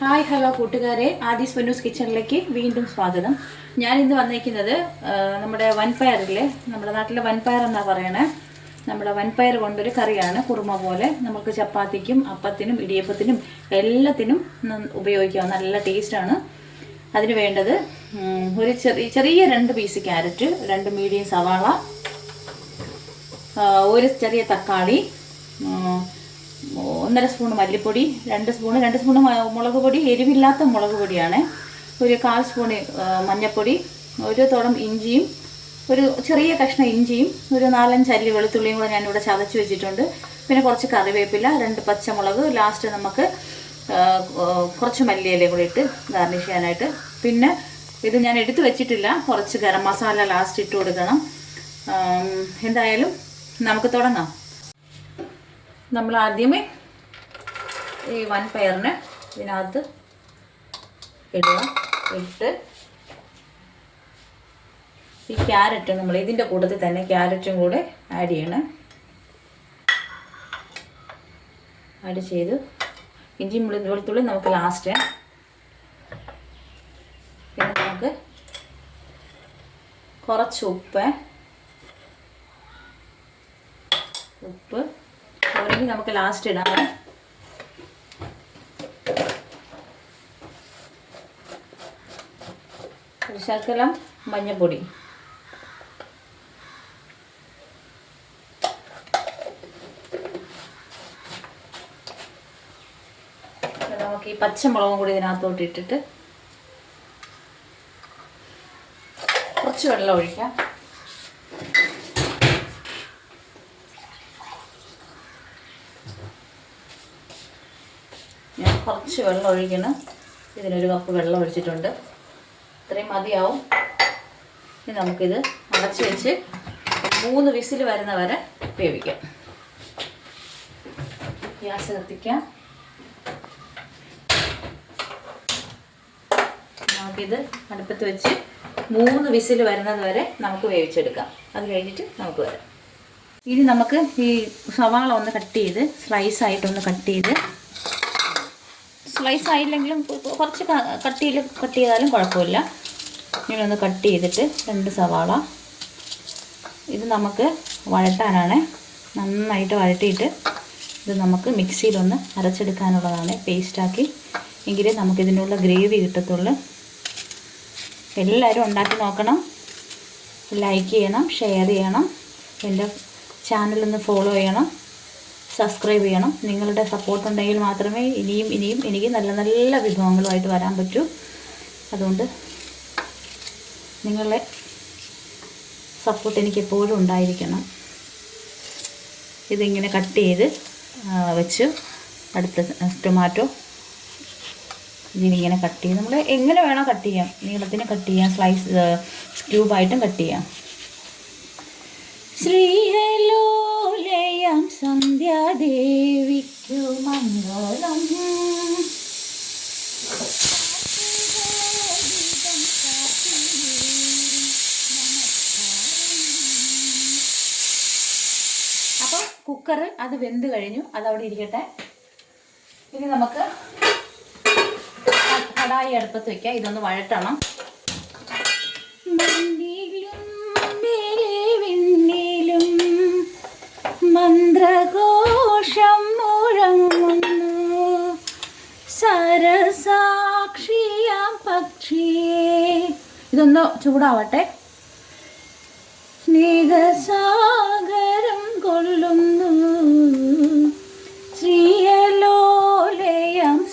Hi hello കൂട്ടുകാരെ, ആദീസ് പൊന്നൂസ് കിച്ചണിലേക്ക് വീണ്ടും സ്വാഗതം. ഞാനിന്ന് വന്നിരിക്കുന്നത് നമ്മുടെ വൻപയറില്ലേ, നമ്മുടെ നാട്ടിലെ വൻപയർ എന്നാണ് പറയണേ. നമ്മുടെ വൻപയർ കൊണ്ടൊരു കറിയാണ്. കുറുമ പോലെ നമുക്ക് ചപ്പാത്തിക്കും അപ്പത്തിനും ഇടിയപ്പത്തിനും എല്ലാത്തിനും ഉപയോഗിക്കാം. നല്ല ടേസ്റ്റാണ്. അതിന് വേണ്ടത് ഒരു ചെറിയ 2 പീസ് ക്യാരറ്റ്, 2 മീഡിയം സവാള, ഒരു ചെറിയ തക്കാളി, 1.5 സ്പൂൺ മല്ലിപ്പൊടി, 2 സ്പൂൺ മുളക് പൊടി, എരിവില്ലാത്ത മുളക് പൊടിയാണ്, ഒരു 1/4 സ്പൂൺ മഞ്ഞൾപ്പൊടി, ഒരു തുടം ഇഞ്ചിയും, ഒരു ചെറിയ കഷ്ണം ഇഞ്ചിയും, ഒരു 4-5 അല്ലി വെളുത്തുള്ളിയും കൂടെ ഞാനിവിടെ ചതച്ച് വെച്ചിട്ടുണ്ട്. പിന്നെ കുറച്ച് കറിവേപ്പില, 2 പച്ചമുളക്, ലാസ്റ്റ് നമുക്ക് കുറച്ച് മല്ലിയിലയും കൂടി ഇട്ട് ഗാർണിഷ് ചെയ്യാനായിട്ട്. പിന്നെ ഇത് ഞാൻ എടുത്ത് വെച്ചിട്ടില്ല, കുറച്ച് ഗരം മസാല ലാസ്റ്റ് ഇട്ട് കൊടുക്കണം. എന്തായാലും നമുക്ക് തുടങ്ങാം. നമ്മൾ ആദ്യമേ ഈ വൻപയറിനെ ഇതിനകത്ത് ഇടുക. ഇട്ട് ഈ ക്യാരറ്റ് നമ്മൾ ഇതിൻ്റെ കൂട്ടത്തിൽ തന്നെ ക്യാരറ്റും കൂടെ ആഡ് ചെയ്യണം. ആഡ് ചെയ്ത് ഇഞ്ചിയും വെളുത്തുള്ളി നമുക്ക് ലാസ്റ്റ്. പിന്നെ നമുക്ക് കുറച്ച് ഉപ്പ് അല്ലെങ്കിൽ നമുക്ക് ലാസ്റ്റ് ഇടാം. ഒരു ശകലം മഞ്ഞൾപ്പൊടി, നമുക്ക് ഈ പച്ചമുളകും കൂടി ഇതിനകത്തോട്ട് ഇട്ടിട്ട് കുറച്ച് വെള്ളം ഒഴിക്കാം. ഞാൻ കുറച്ച് വെള്ളം ഒഴിക്കണം. ഇതിനൊരു കപ്പ് വെള്ളം ഒഴിച്ചിട്ടുണ്ട്. ഇത്രയും മതിയാവും. ഇനി നമുക്കിത് അടച്ച് വെച്ച് 3 വിസിൽ വരുന്ന വരെ വേവിക്കാം. ഗ്യാസ് കത്തിക്കാം. നമുക്കിത് അടുപ്പത്ത് വെച്ച് 3 വിസിൽ വരുന്നത് വരെ നമുക്ക് വേവിച്ചെടുക്കാം. അത് കഴിഞ്ഞിട്ട് നമുക്ക് വരാം. ഇനി നമുക്ക് ഈ സവാള ഒന്ന് കട്ട് ചെയ്ത് സ്ലൈസായിട്ടൊന്ന് കട്ട് ചെയ്ത്, സ്ലൈസ് ആയില്ലെങ്കിലും കുറച്ച് കട്ട് ചെയ്താലും കുഴപ്പമില്ല. ഇങ്ങനെ ഒന്ന് കട്ട് ചെയ്തിട്ട് 2 സവാള ഇത് നമുക്ക് വഴട്ടാനാണ്. നന്നായിട്ട് വഴട്ടിയിട്ട് ഇത് നമുക്ക് മിക്സിയിലൊന്ന് അരച്ചെടുക്കാനുള്ളതാണ്, പേസ്റ്റാക്കി. എങ്കിലേ നമുക്കിതിനുള്ള ഗ്രേവി കിട്ടത്തുള്ളൂ. എല്ലാവരും ഉണ്ടാക്കി നോക്കണം. ലൈക്ക് ചെയ്യണം, ഷെയർ ചെയ്യണം, എൻ്റെ ചാനലൊന്ന് ഫോളോ ചെയ്യണം, സബ്സ്ക്രൈബ് ചെയ്യണം. നിങ്ങളുടെ സപ്പോർട്ട് ഉണ്ടെങ്കിൽ മാത്രമേ ഇനിയും എനിക്ക് നല്ല നല്ല വിഭവങ്ങളുമായിട്ട് വരാൻ പറ്റൂ. അതുകൊണ്ട് നിങ്ങളുടെ സപ്പോർട്ട് എനിക്ക് എപ്പോഴും ഉണ്ടായിരിക്കണം. ഇതിങ്ങനെ കട്ട് ചെയ്ത് വെച്ച് അടുത്ത ടൊമാറ്റോ ഇതിനിങ്ങനെ കട്ട് ചെയ്ത് നമ്മൾ എങ്ങനെ വേണോ കട്ട് ചെയ്യാം. നീളത്തിന് കട്ട് ചെയ്യാം, സ്ലൈസ് ക്യൂബായിട്ടും കട്ട് ചെയ്യാം. ശ്രീലോലയം സന്ധ്യാദേവിക്കു മംഗളം. അപ്പോൾ കുക്കർ അത് വെന്ത് കഴിഞ്ഞു, അതവിടെ ഇരിക്കട്ടെ. ഇനി നമുക്ക് കടായി അടുപ്പത്ത് വയ്ക്കാം. ഇതൊന്ന് വഴട്ടണം. മന്ത്രഘോഷം മുഴങ്ങുന്നു സരസാക്ഷിയാം പക്ഷിയേ. ഇതൊന്ന് ചൂടാവട്ടെ. സ്നേഹസാഗരം കൊള്ളുന്നു ശ്രീയലോലയം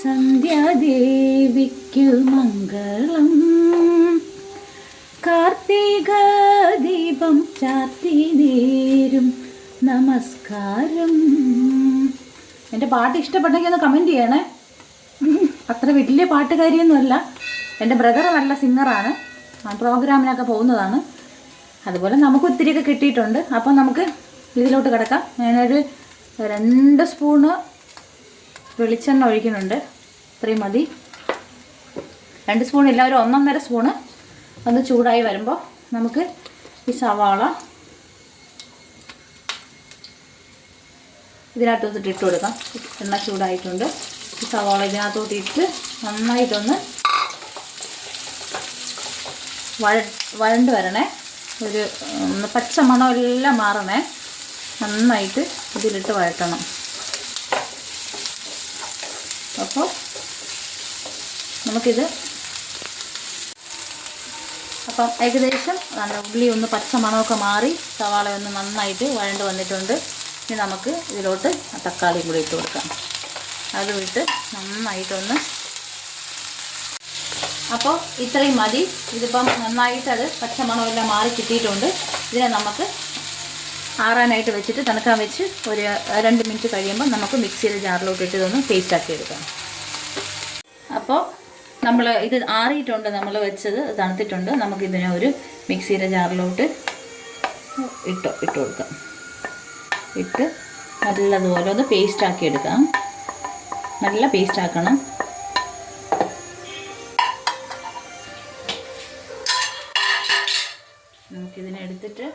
സന്ധ്യാദേവിക്കു മംഗളം. കാർത്തിക ദീപം ചാർത്തി നേരും നമസ്കാരം. എൻ്റെ പാട്ട് ഇഷ്ടപ്പെട്ടെങ്കിൽ ഒന്ന് കമൻറ്റ് ചെയ്യണേ. അത്ര വലിയ പാട്ടുകാരിയൊന്നുമല്ല. എൻ്റെ ബ്രദർ നല്ല സിംഗറാണ്, പ്രോഗ്രാമിനൊക്കെ പോകുന്നതാണ്. അതുപോലെ നമുക്ക് ഒത്തിരിയൊക്കെ കിട്ടിയിട്ടുണ്ട്. അപ്പം നമുക്ക് ഇതിലോട്ട് കിടക്കാം. ഞാനൊരു 2 സ്പൂണ് വെളിച്ചെണ്ണ ഒഴിക്കുന്നുണ്ട്. ഇത്രയും മതി. 2 സ്പൂണില്ല, ഒരു 1.5 സ്പൂണ്. ഒന്ന് ചൂടായി വരുമ്പോൾ നമുക്ക് ഈ സവാള ഇതിനകത്ത് ഇട്ട് കൊടുക്കാം. എണ്ണ ചൂടായിട്ടുണ്ട്. ഈ സവാള ഇതിനകത്തോട്ട് ഇട്ട് നന്നായിട്ടൊന്ന് വഴണ്ട് വരണേ. ഒരു പച്ച മണമെല്ലാം മാറണേ. നന്നായിട്ട് ഇതിലിട്ട് വഴറ്റണം. അപ്പോൾ നമുക്കിത് അപ്പം ഏകദേശം ഉള്ളി ഒന്ന് പച്ച മണമൊക്കെ മാറി സവാള ഒന്ന് നന്നായിട്ട് വഴണ്ട് വന്നിട്ടുണ്ട്. ഇനി നമുക്ക് ഇതിലോട്ട് തക്കാളിയും കൂടി ഇട്ട് കൊടുക്കാം. അത് ഇട്ട് നന്നായിട്ടൊന്ന്, അപ്പോൾ ഇത്രയും മതി. ഇതിപ്പം നന്നായിട്ടത് പച്ച മണമെല്ലാം മാറി കിട്ടിയിട്ടുണ്ട്. ഇതിനെ നമുക്ക് ആറാനായിട്ട് വെച്ചിട്ട് തണുക്കാൻ വെച്ച് ഒരു 2 മിനിറ്റ് കഴിയുമ്പോൾ നമുക്ക് മിക്സിയുടെ ജാറിലോട്ട് ഇട്ട് ഇതൊന്ന് പേസ്റ്റ് ആക്കി എടുക്കാം. അപ്പോൾ നമ്മൾ ഇത് ആറിയിട്ടുണ്ട്, നമ്മൾ വെച്ചത് തണുത്തിട്ടുണ്ട്. നമുക്കിതിനെ ഒരു മിക്സിയുടെ ജാറിലോട്ട് ഇട്ട് കൊടുക്കാം. ഇട്ട് നല്ലതുപോലെ ഒന്ന് പേസ്റ്റ് ആക്കി എടുക്കാം. നല്ല പേസ്റ്റ് ആക്കണം. നമുക്കിതിനെ എടുത്തിട്ട്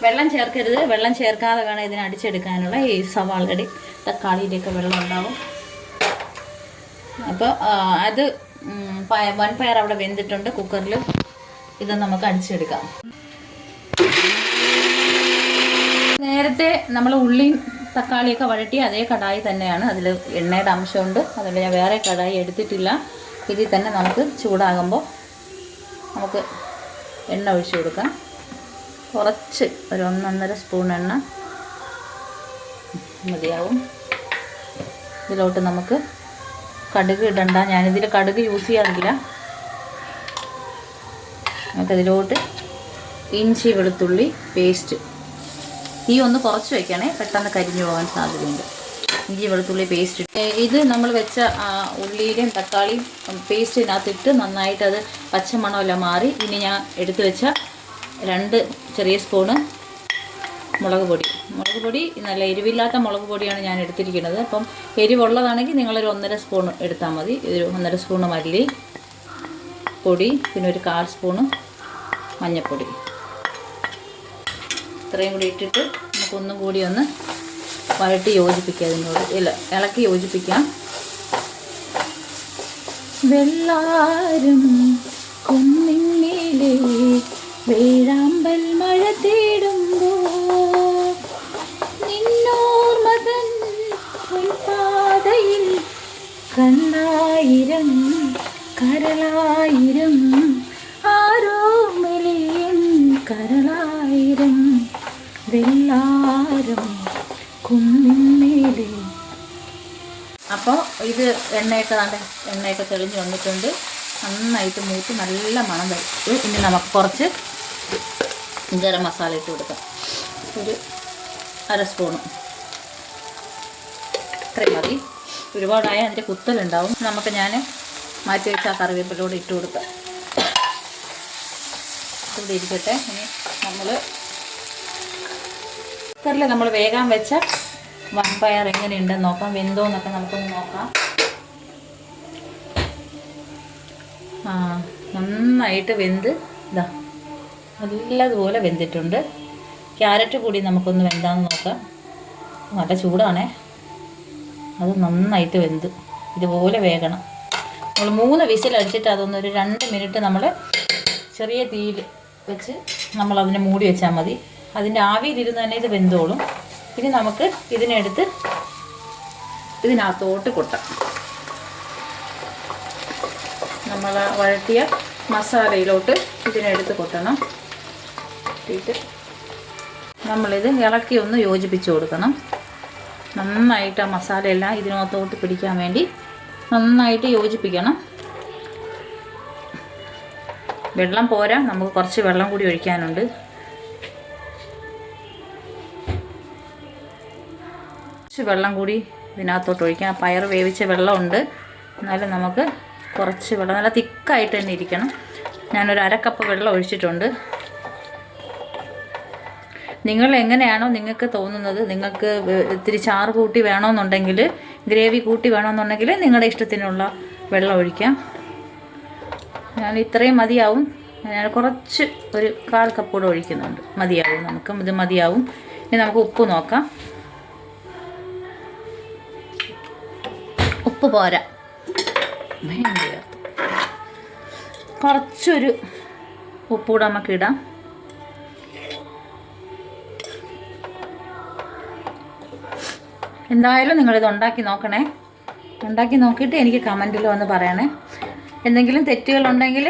വെള്ളം ചേർക്കരുത്. വെള്ളം ചേർക്കാതെ വേണം ഇതിനെ അടിച്ചെടുക്കാനുള്ള. ഈ സവാളയുടെ തക്കാളിയുടെയൊക്കെ വെള്ളം ഉണ്ടാവും. അപ്പോൾ അത് 1 പയർ അവിടെ വെന്തിട്ടുണ്ട് കുക്കറിൽ. ഇത് നമുക്ക് അടിച്ചെടുക്കാം. നേരത്തെ നമ്മൾ ഉള്ളിയും തക്കാളിയൊക്കെ വഴറ്റി അതേ കടായി തന്നെയാണ്. അതിൽ എണ്ണയുടെ അംശമുണ്ട്. അതുകൊണ്ട് ഞാൻ വേറെ കടായി എടുത്തിട്ടില്ല. ഇതിൽ തന്നെ നമുക്ക് ചൂടാകുമ്പോൾ നമുക്ക് എണ്ണ ഒഴിച്ചു കൊടുക്കാം. കുറച്ച് ഒരു 1-1.5 സ്പൂൺ എണ്ണ മതിയാവും. ഇതിലോട്ട് നമുക്ക് കടുക് ഇടണ്ട. ഞാനിതിൽ കടുക് യൂസ് ചെയ്യാറില്ല. നമുക്കതിലോട്ട് ഇഞ്ചി വെളുത്തുള്ളി പേസ്റ്റ്, തീ ഒന്ന് കുറച്ച് വയ്ക്കണേ, പെട്ടെന്ന് കരിഞ്ഞു പോകാൻ സാധ്യതയുണ്ട്. ഇഞ്ചി വെളുത്തുള്ളി പേസ്റ്റ് ഇത് നമ്മൾ വെച്ച ഉള്ളിയുടെയും തക്കാളിയും പേസ്റ്റിനകത്തിട്ട് നന്നായിട്ട് അത് പച്ചമണമെല്ലാം മാറി. ഇനി ഞാൻ എടുത്തു വെച്ച 2 ചെറിയ സ്പൂണ് മുളക് പൊടി നല്ല എരിവില്ലാത്ത മുളക് പൊടിയാണ് ഞാൻ എടുത്തിരിക്കുന്നത്. അപ്പം എരിവുള്ളതാണെങ്കിൽ നിങ്ങളൊരു 1.5 സ്പൂൺ എടുത്താൽ മതി. ഒരു 1.5 സ്പൂണ് മല്ലി പൊടി, പിന്നെ ഒരു 1/4 സ്പൂണ് മഞ്ഞൾപ്പൊടി. ഇത്രയും കൂടി ഇട്ടിട്ട് നമുക്കൊന്നും കൂടി ഒന്ന് വഴട്ടി യോജിപ്പിക്കുക. അതിനോട് ഇളക്കി യോജിപ്പിക്കാം. വെള്ളാരം കുന്നിലെ വേഴാമ്പൽ മഴ തേടുമ്പോ നിന്നോർമതൻ പാതയിൽ കണ്ണായിരം കരളായിരം ആരോമലിയൻ കരളായിരം വെള്ളാരം കുന്നിന്മേലെ. അപ്പോൾ ഇത് എണ്ണയൊക്കെ തെളിഞ്ഞ് വന്നിട്ടുണ്ട്. നന്നായിട്ട് മൂത്ത് നല്ല മണം വരും. ഇനി നമുക്ക് കുറച്ച് ഗരം മസാല ഇട്ട് കൊടുക്കാം. ഒരു 1/2 സ്പൂണ് ഇത്രയും മതി. ഒരുപാടായ അതിൻ്റെ കുത്തലുണ്ടാവും. നമുക്ക് ഞാൻ മാറ്റി വെച്ച ആ കറിവേപ്പിലൂടെ ഇട്ട് കൊടുക്കാം. ഇവിടെ ഇരിക്കട്ടെ. ഇനി കുക്കറിൽ നമ്മൾ വേഗം വെച്ച വൻപയർ എങ്ങനെയുണ്ടെന്ന് നോക്കാം. വെന്തോന്നൊക്കെ നമുക്കൊന്ന് നോക്കാം. നന്നായിട്ട് വെന്ത് ഇതാ നല്ലതുപോലെ വെന്തിട്ടുണ്ട്. ക്യാരറ്റ് കൂടി നമുക്കൊന്ന് വെന്താന്ന് നോക്കാം. നല്ല ചൂടാണേ. അത് നന്നായിട്ട് വെന്ത് ഇതുപോലെ വേകണം. നമ്മൾ 3 വിസിലടിച്ചിട്ട് അതൊന്നൊരു 2 മിനിറ്റ് നമ്മൾ ചെറിയ തീയിൽ വെച്ച് നമ്മളതിനെ മൂടി വെച്ചാൽ മതി. അതിൻ്റെ ആവിയിലിരുന്ന് തന്നെ ഇത് വെന്തോളും. ഇനി നമുക്ക് ഇതിനെടുത്ത് ഇതിനകത്തോട്ട് കൊട്ടാം. നമ്മൾ വഴറ്റിയ മസാലയിലോട്ട് ഇതിനെടുത്ത് കൊട്ടണം. ഇട്ടിട്ട് നമ്മളിത് ഇളക്കി ഒന്ന് യോജിപ്പിച്ച് കൊടുക്കണം. നന്നായിട്ട് ആ മസാലയെല്ലാം ഇതിനകത്തോട്ട് പിടിക്കാൻ വേണ്ടി നന്നായിട്ട് യോജിപ്പിക്കണം. വെള്ളം പോരാ, നമുക്ക് കുറച്ച് വെള്ളം കൂടി ഒഴിക്കാനുണ്ട്. കുറച്ച് വെള്ളം കൂടി ഇതിനകത്തോട്ട് ഒഴിക്കാം. പയർ വേവിച്ച വെള്ളമുണ്ട്, എന്നാലും നമുക്ക് കുറച്ച് വെള്ളം നല്ല തിക്കായിട്ട് തന്നെ ഇരിക്കണം. ഞാനൊരു 1/2 കപ്പ് വെള്ളം ഒഴിച്ചിട്ടുണ്ട്. നിങ്ങൾ എങ്ങനെയാണോ നിങ്ങൾക്ക് തോന്നുന്നത്, നിങ്ങൾക്ക് ഇത്തിരി ചാറ് കൂട്ടി വേണമെന്നുണ്ടെങ്കിൽ, ഗ്രേവി കൂട്ടി വേണമെന്നുണ്ടെങ്കിൽ നിങ്ങളുടെ ഇഷ്ടത്തിനുള്ള വെള്ളം ഒഴിക്കാം. ഞാൻ ഇത്രയും മതിയാവും. ഞാൻ കുറച്ച് ഒരു 1/4 കപ്പ് കൂടെ ഒഴിക്കുന്നുണ്ട്. മതിയാവും, ഇത് മതിയാവും. ഇനി നമുക്ക് ഉപ്പ് നോക്കാം. ഉപ്പ് പോരാ, കുറച്ചൊരു ഉപ്പ് കൂടെ നമുക്ക് ഇടാം. എന്തായാലും നിങ്ങളിത് ഉണ്ടാക്കി നോക്കണേ. ഉണ്ടാക്കി നോക്കിയിട്ട് എനിക്ക് കമൻറ്റിൽ വന്ന് പറയണേ. എന്തെങ്കിലും തെറ്റുകളുണ്ടെങ്കിൽ,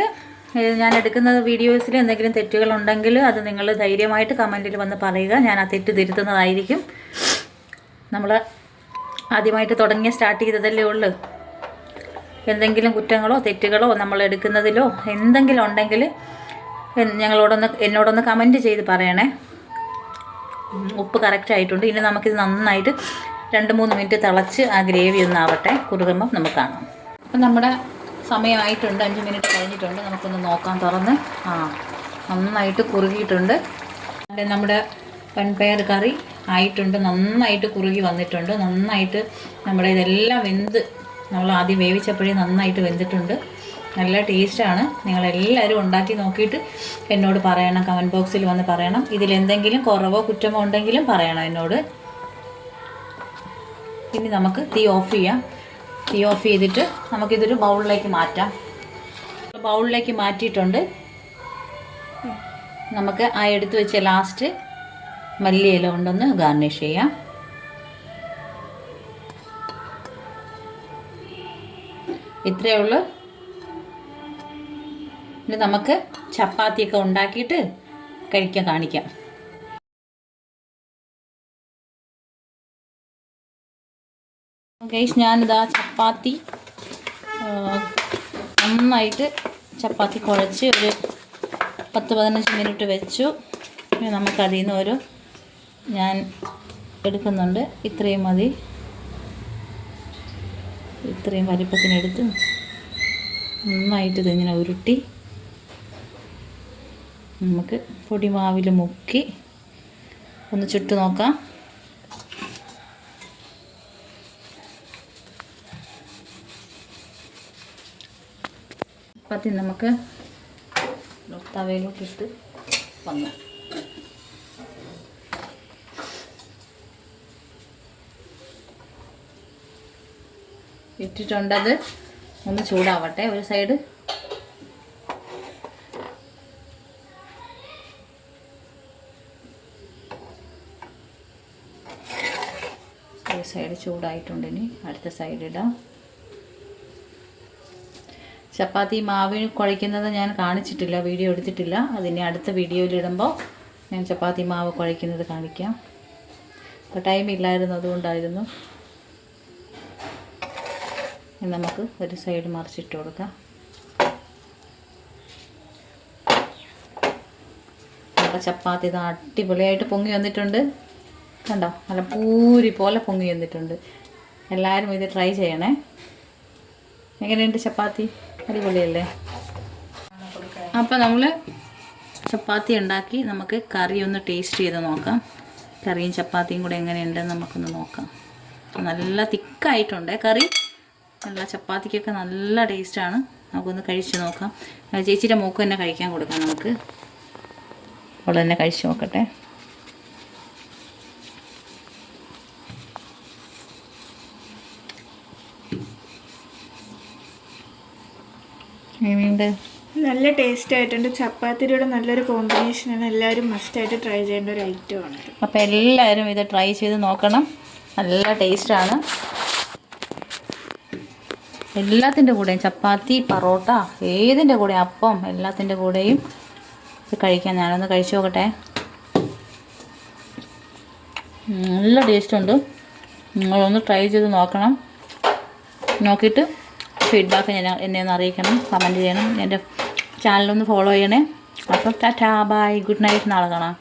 ഞാൻ എടുക്കുന്ന വീഡിയോസിൽ എന്തെങ്കിലും തെറ്റുകളുണ്ടെങ്കിൽ അത് നിങ്ങൾ ധൈര്യമായിട്ട് കമൻറ്റിൽ വന്ന് പറയുക. ഞാൻ ആ തെറ്റ് തിരുത്തുന്നതായിരിക്കും. നമ്മൾ ആദ്യമായിട്ട് സ്റ്റാർട്ട് ചെയ്തതല്ലേ ഉള്ളൂ. എന്തെങ്കിലും കുറ്റങ്ങളോ തെറ്റുകളോ നമ്മൾ എടുക്കുന്നതിലോ എന്തെങ്കിലും ഉണ്ടെങ്കിൽ എന്നോടൊന്ന് കമൻറ്റ് ചെയ്ത് പറയണേ. ഉപ്പ് കറക്റ്റ് ആയിട്ടുണ്ട്. ഇനി നമുക്കിത് നന്നായിട്ട് 2-3 മിനിറ്റ് തിളച്ച് ആ ഗ്രേവി ഒന്നാവട്ടെ. കുറുകുമ്പം നമുക്ക് കാണാം. അപ്പം നമ്മുടെ സമയമായിട്ടുണ്ട്, 5 മിനിറ്റ് കഴിഞ്ഞിട്ടുണ്ട്. നമുക്കൊന്ന് നോക്കാം തുറന്ന്. നന്നായിട്ട് കുറുകിയിട്ടുണ്ട്. നമ്മുടെ വൻപയർ കറി ആയിട്ടുണ്ട്, നന്നായിട്ട് കുറുകി വന്നിട്ടുണ്ട്. നന്നായിട്ട് നമ്മുടെ ഇതെല്ലാം നമ്മൾ ആദ്യം വേവിച്ചപ്പോഴേ നന്നായിട്ട് വെന്തിട്ടുണ്ട്. നല്ല ടേസ്റ്റാണ്. നിങ്ങളെല്ലാവരും ഉണ്ടാക്കി നോക്കിയിട്ട് എന്നോട് പറയണം, കമൻറ്റ് ബോക്സിൽ വന്ന് പറയണം. ഇതിലെന്തെങ്കിലും കുറവോ കുറ്റമോ ഉണ്ടെങ്കിലും പറയണം എന്നോട്. ഇനി നമുക്ക് തീ ഓഫ് ചെയ്യാം. തീ ഓഫ് ചെയ്തിട്ട് നമുക്കിതൊരു ബൗളിലേക്ക് മാറ്റാം. ബൗളിലേക്ക് മാറ്റിയിട്ടുണ്ട്. നമുക്ക് ആ എടുത്ത് വെച്ച ലാസ്റ്റ് മല്ലിയില കൊണ്ടൊന്ന് ഗാർണിഷ് ചെയ്യാം. ഇത്രയേ ഉള്ളൂ. ഇനി നമുക്ക് ചപ്പാത്തിയൊക്കെ ഉണ്ടാക്കിയിട്ട് കാണിക്കാം. ഗൈസ്, ഞാനിതാ ചപ്പാത്തി നന്നായിട്ട് കുഴച്ച് ഒരു 10-15 മിനിറ്റ് വെച്ചു. നമുക്കതിൽ നിന്ന് ഞാൻ എടുക്കുന്നുണ്ട്. ഇത്രയും മതി. ഇത്രയും വലിപ്പത്തിനെടുത്ത് നന്നായിട്ട് ഇതിങ്ങനെ ഉരുട്ടി നമുക്ക് പൊടിമാവിൽ മുക്കി ഒന്ന് ചുട്ട് നോക്കാം. ചപ്പാത്തി നമുക്ക് തവയിലോട്ടിട്ട് വന്നു. ഇട്ടിട്ടുണ്ടത് ഒന്ന് ചൂടാവട്ടെ. ഒരു സൈഡ് ചൂടായിട്ടുണ്ട്. ഇനി അടുത്ത സൈഡ് ഇടാം. ചപ്പാത്തി മാവിന് കുഴയ്ക്കുന്നത് ഞാൻ കാണിച്ചിട്ടില്ല, വീഡിയോ എടുത്തിട്ടില്ല. അതിനെ അടുത്ത വീഡിയോയിൽ ഇടുമ്പോൾ ഞാൻ ചപ്പാത്തി മാവ് കുഴയ്ക്കുന്നത് കാണിക്കാം. ഇപ്പോൾ ടൈം ഇല്ലായിരുന്നു, അതുകൊണ്ടായിരുന്നു. നമുക്ക് ഒരു സൈഡ് മറിച്ചിട്ട് കൊടുക്കാം. നമ്മുടെ ചപ്പാത്തി ഇത് അടിപൊളിയായിട്ട് പൊങ്ങി വന്നിട്ടുണ്ട്. കണ്ടോ, നല്ല പൂരി പോലെ പൊങ്ങി വന്നിട്ടുണ്ട്. എല്ലാവരും ഇത് ട്രൈ ചെയ്യണേ. എങ്ങനെയുണ്ട് ചപ്പാത്തി? അടിപൊളിയല്ലേ? അപ്പോൾ നമ്മൾ ചപ്പാത്തി ഉണ്ടാക്കി നമുക്ക് കറി ഒന്ന് ടേസ്റ്റ് ചെയ്ത് നോക്കാം. കറിയും ചപ്പാത്തിയും കൂടെ എങ്ങനെയുണ്ടെന്ന് നമുക്കൊന്ന് നോക്കാം. നല്ല തിക്കായിട്ടുണ്ട് കറി. നല്ല ചപ്പാത്തിക്കൊക്കെ നല്ല ടേസ്റ്റാണ്. നമുക്കൊന്ന് കഴിച്ച് നോക്കാം. ചേച്ചിയുടെ മൂക്ക് തന്നെ കഴിക്കാൻ കൊടുക്കാം. നമുക്ക് അവൾ തന്നെ കഴിച്ച് നോക്കട്ടെ. നല്ല ടേസ്റ്റ് ആയിട്ടുണ്ട്. ചപ്പാത്തിയുടെ നല്ലൊരു കോമ്പിനേഷനാണ്. എല്ലാവരും മസ്റ്റായിട്ട് ട്രൈ ചെയ്യേണ്ട ഒരു ഐറ്റമാണ്. അപ്പോൾ എല്ലാവരും ഇത് ട്രൈ ചെയ്ത് നോക്കണം. നല്ല ടേസ്റ്റാണ്. എല്ലാത്തിൻ്റെ കൂടെയും ചപ്പാത്തി, പൊറോട്ട, ഏതിൻ്റെ കൂടെ, അപ്പം, എല്ലാത്തിൻ്റെ കൂടെയും ഇത് കഴിക്കാൻ. ഞാനൊന്ന് കഴിച്ചു നോക്കട്ടെ. നല്ല ടേസ്റ്റുണ്ട്. നിങ്ങളൊന്ന് ട്രൈ ചെയ്ത് നോക്കണം. നോക്കിയിട്ട് ഫീഡ്ബാക്ക് എന്നെ ഒന്ന് അറിയിക്കണം, കമൻറ്റ് ചെയ്യണം. എൻ്റെ ചാനലൊന്ന് ഫോളോ ചെയ്യണേ. അപ്പം ടാറ്റാ, ബൈ, ഗുഡ് നൈറ്റ്. നാളെ കാണാം.